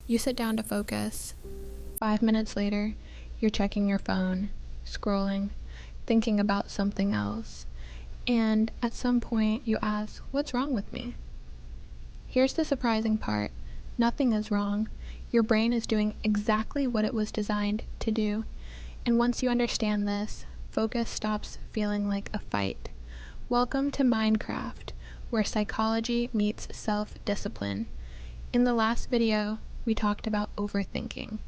You sit down to focus. 5 minutes later, you're checking your phone, scrolling, thinking about something else. And at some point, you ask, what's wrong with me? Here's the surprising part. Nothing is wrong. Your brain is doing exactly what it was designed to do. And once you understand this, focus stops feeling like a fight. Welcome to Mindcraft, where psychology meets self-discipline. In the last video, we talked about overthinking.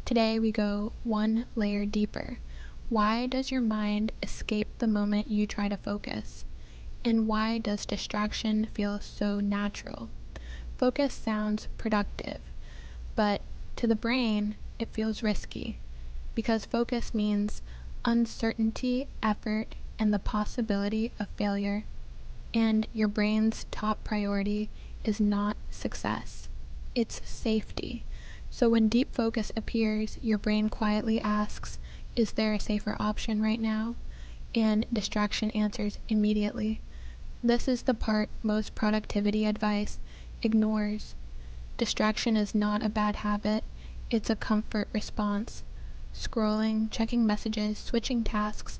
Today we go one layer deeper. Why does your mind escape the moment you try to focus? And why does distraction feel so natural? Focus sounds productive, but to the brain, it feels risky, because focus means uncertainty, effort, and the possibility of failure. And your brain's top priority is not success, it's safety. So when deep focus appears, your brain quietly asks, is there a safer option right now? And distraction answers immediately. This is the part most productivity advice ignores. Distraction is not a bad habit, it's a comfort response. Scrolling, checking messages, switching tasks,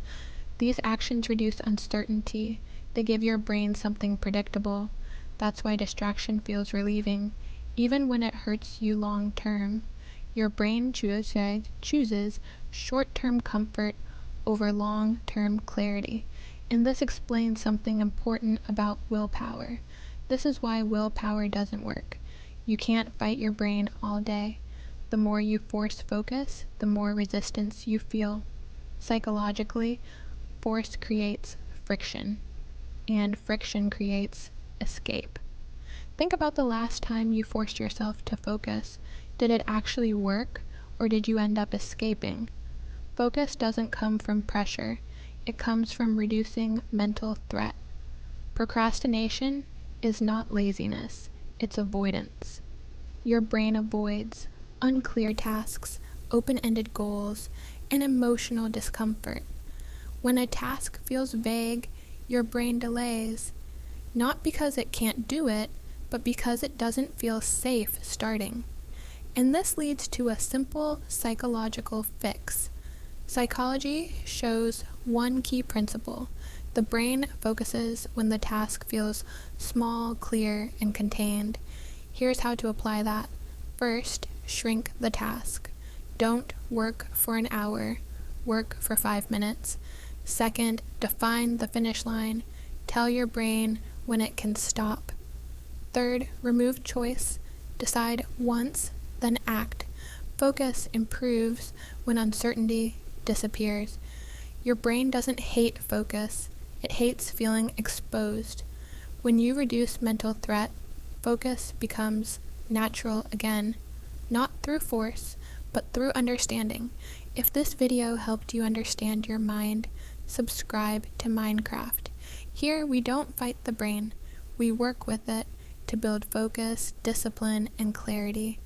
these actions reduce uncertainty. They give your brain something predictable. That's why distraction feels relieving, even when it hurts you long term. Your brain chooses short-term comfort over long-term clarity. And this explains something important about willpower. This is why willpower doesn't work. You can't fight your brain all day. The more you force focus, the more resistance you feel. Psychologically, force creates friction, and friction creates escape. Think about the last time you forced yourself to focus. Did it actually work, or did you end up escaping? Focus doesn't come from pressure. It comes from reducing mental threat. Procrastination is not laziness, it's avoidance. Your brain avoids unclear tasks, open-ended goals, and emotional discomfort. When a task feels vague, your brain delays, not because it can't do it, but because it doesn't feel safe starting. And this leads to a simple psychological fix. Psychology shows one key principle. The brain focuses when the task feels small, clear, and contained. Here's how to apply that. First, shrink the task. Don't work for an hour, work for 5 minutes. Second, define the finish line. Tell your brain when it can stop. Third, remove choice. Decide once, then act. Focus improves when uncertainty disappears. Your brain doesn't hate focus, it hates feeling exposed. When you reduce mental threat, focus becomes natural again, not through force, but through understanding. If this video helped you understand your mind, subscribe to Mindcraft. Here we don't fight the brain, we work with it to build focus, discipline, and clarity.